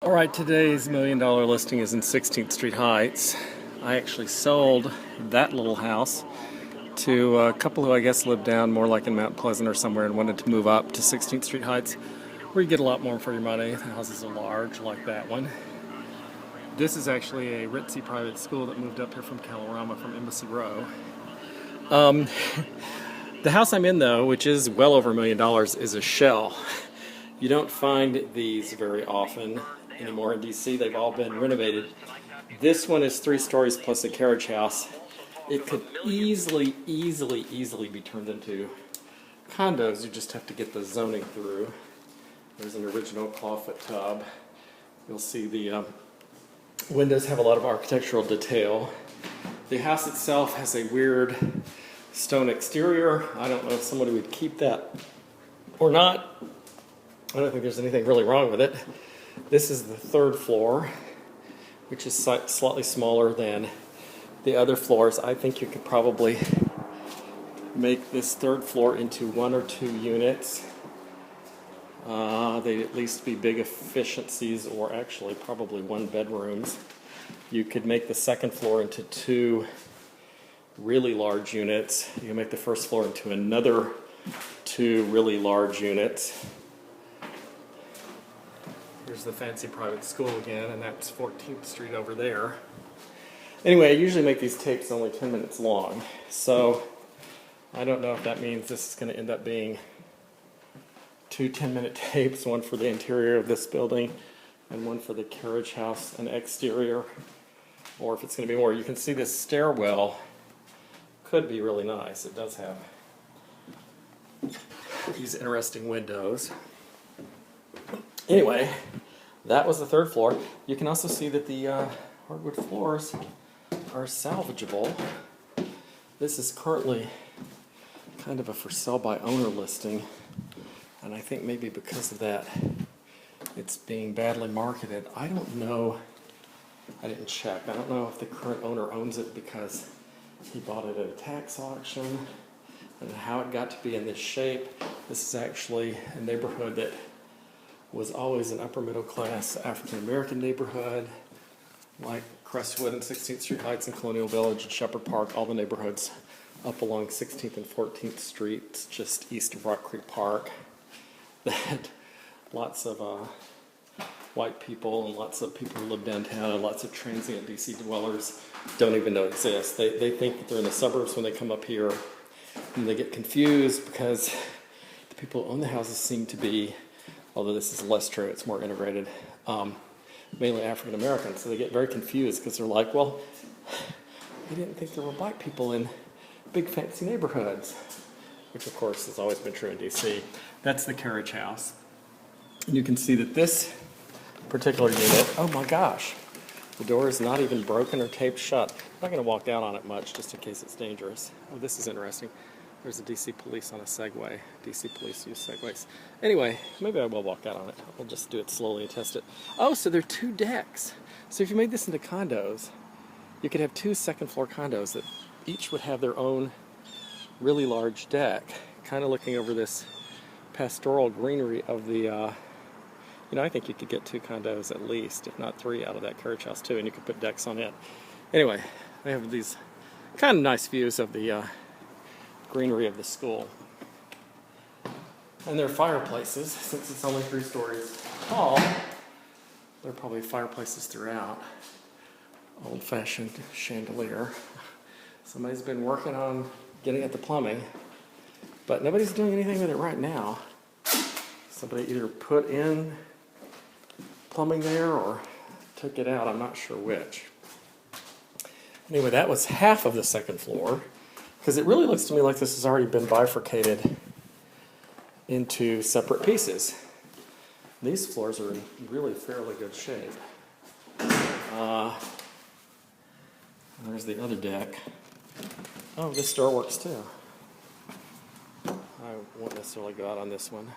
Alright, today's $1 million listing is in 16th Street Heights. I actually sold that little house to a couple who I guess lived down more like in Mount Pleasant or somewhere and wanted to move up to 16th Street Heights where you get a lot more for your money. The houses are large like that one. This is actually a ritzy private school that moved up here from Kalorama from Embassy Row. The house I'm in though, which is well over $1 million, is a shell. You don't find these very often anymore in DC. They've all been renovated. This one is 3 stories plus a carriage house. It could easily be turned into condos. You just have to get the zoning through. There's an original clawfoot tub. You'll see the windows have a lot of architectural detail. The house itself has a weird stone exterior. I don't know if somebody would keep that or not. I don't think there's anything really wrong with it. This is the 3rd floor, which is slightly smaller than the other floors. I think you could probably make this 3rd floor into 1 or 2 units. They'd at least be big efficiencies, or actually probably 1 bedrooms. You could make the 2nd floor into 2 really large units. You can make the 1st floor into another 2 really large units. Here's the fancy private school again, and that's 14th Street over there. Anyway, I usually make these tapes only 10 minutes long, so I don't know if that means this is going to end up being 2 10-minute tapes, one for the interior of this building and one for the carriage house and exterior, or if it's going to be more. You can see this stairwell could be really nice. It does have these interesting windows. Anyway, that was the 3rd floor. You can also see that the hardwood floors are salvageable. This is currently kind of a for sale by owner listing, and I think maybe because of that it's being badly marketed. I don't know. I didn't check. I don't know if the current owner owns it because he bought it at a tax auction and how it got to be in this shape. This is actually a neighborhood that was always an upper middle class African American neighborhood, like Crestwood and 16th Street Heights and Colonial Village and Shepherd Park, all the neighborhoods up along 16th and 14th Streets, just east of Rock Creek Park, that lots of white people and lots of people who live downtown and lots of transient DC dwellers don't even know exist. They think that they're in the suburbs when they come up here, and they get confused because the people who own the houses seem to be, although this is less true, it's more integrated, mainly African Americans. So they get very confused because they're like, well, they didn't think there were black people in big fancy neighborhoods, which of course has always been true in DC. That's the carriage house. And you can see that this particular unit, oh my gosh, the door is not even broken or taped shut. I'm not going to walk out on it much just in case it's dangerous. Oh, this is interesting. There's a DC police on a Segway. DC police use Segways. Anyway, maybe I will walk out on it. We'll just do it slowly and test it. Oh, so there are 2 decks. So if you made this into condos, you could have 2 second-floor condos that each would have their own really large deck, kind of looking over this pastoral greenery of the, I think you could get 2 condos at least, if not 3 out of that carriage house too, and you could put decks on it. Anyway, they have these kind of nice views of the greenery of the school. And there are fireplaces. Since it's only 3 stories tall, there are probably fireplaces throughout. Old-fashioned chandelier. Somebody's been working on getting at the plumbing, but nobody's doing anything with it right now. Somebody either put in plumbing there or took it out. I'm not sure which. Anyway, that was half of the 2nd floor, because it really looks to me like this has already been bifurcated into separate pieces. These floors are in really fairly good shape. There's the other deck. Oh, this door works too. I won't necessarily go out on this one.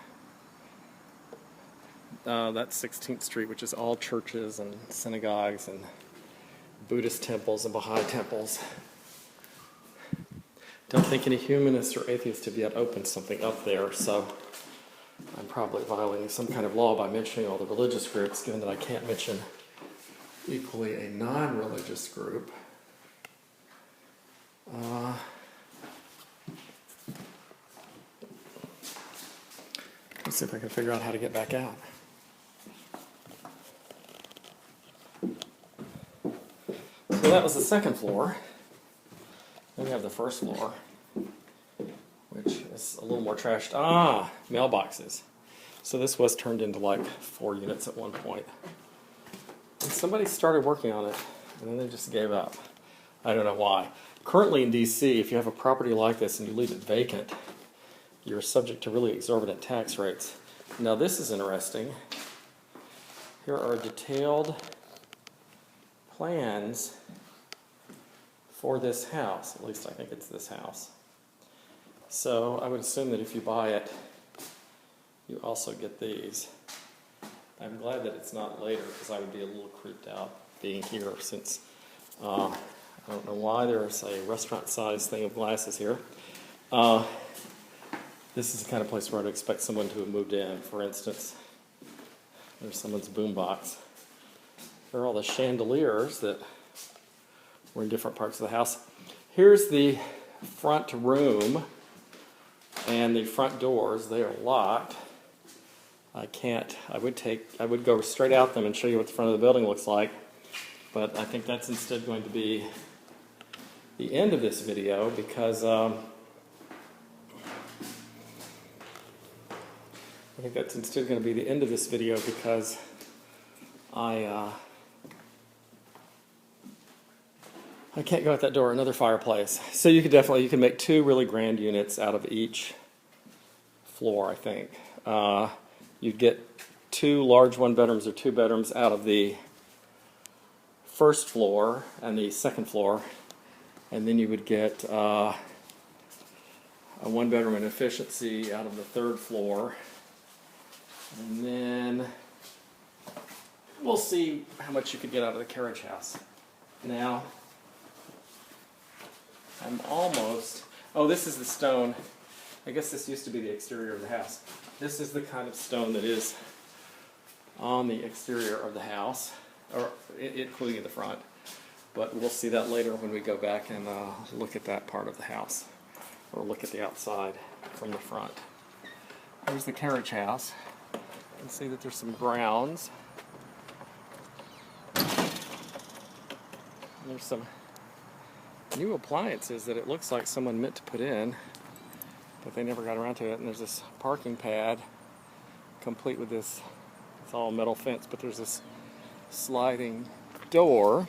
That's 16th Street, which is all churches and synagogues and Buddhist temples and Baha'i temples. Don't think any humanist or atheist have yet opened something up there, so I'm probably violating some kind of law by mentioning all the religious groups, given that I can't mention equally a non-religious group. Let's see if I can figure out how to get back out. So that was the second floor. Then we have the first floor, which is a little more trashed. Mailboxes. So this was turned into like 4 units at one point. And somebody started working on it, and then they just gave up. I don't know why. Currently in D.C., if you have a property like this and you leave it vacant, you're subject to really exorbitant tax rates. Now this is interesting. Here are detailed plans for this house. At least I think it's this house. So I would assume that if you buy it, you also get these. I'm glad that it's not later, because I would be a little creeped out being here, since I don't know why there's a restaurant-sized thing of glasses here. This is the kind of place where I'd expect someone to have moved in. For instance, there's someone's boombox. There are all the chandeliers that were in different parts of the house. Here's the front room and the front doors. They are locked. I would go straight out them and show you what the front of the building looks like, but I think that's instead going to be the end of this video, because I think that's instead going to be the end of this video because I can't go out that door. Another fireplace. So you can make 2 really grand units out of each floor, I think. You'd get 2 large 1-bedrooms or 2 bedrooms out of the first floor and the second floor, and then you would get a 1-bedroom in efficiency out of the third floor, and then we'll see how much you could get out of the carriage house. Now, I'm almost... Oh, this is the stone. I guess this used to be the exterior of the house. This is the kind of stone that is on the exterior of the house, or including in the front. But we'll see that later when we go back and look at that part of the house, or look at the outside from the front. Here's the carriage house. You can see that there's some grounds. There's some new appliances that it looks like someone meant to put in, but they never got around to it. And there's this parking pad, complete with this, it's all metal fence, but there's this sliding door.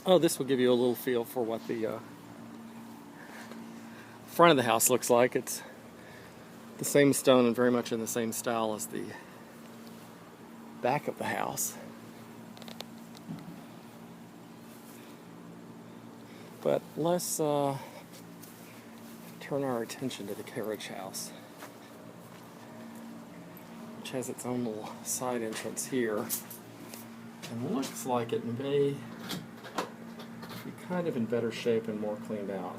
Oh, this will give you a little feel for what the front of the house looks like. It's the same stone and very much in the same style as the back of the house. But let's turn our attention to the carriage house, which has its own little side entrance here, and looks like it may be kind of in better shape and more cleaned out.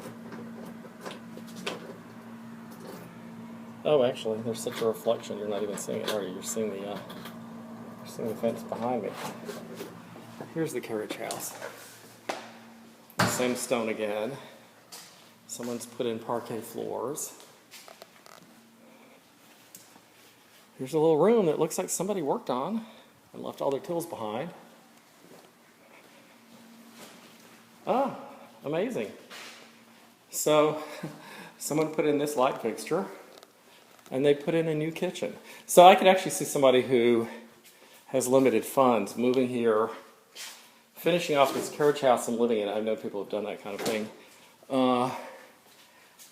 Oh, actually, there's such a reflection, you're not even seeing it, are you? You're seeing the fence behind me. Here's the carriage house. Same stone again. Someone's put in parquet floors. Here's a little room that looks like somebody worked on and left all their tools behind. Ah, amazing. So, someone put in this light fixture, and they put in a new kitchen. So I could actually see somebody who has limited funds moving here, finishing off this carriage house and living in it. I know people have done that kind of thing.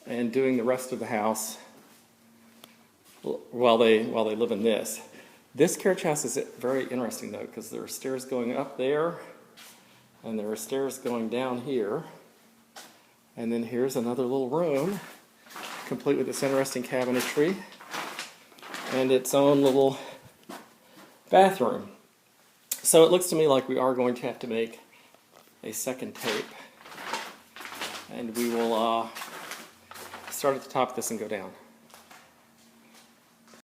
And doing the rest of the house while they live in this. This carriage house is very interesting though, because there are stairs going up there, and there are stairs going down here, and then here's another little room, complete with this interesting cabinetry, and its own little bathroom. So it looks to me like we are going to have to make a second tape, and we will start at the top of this and go down.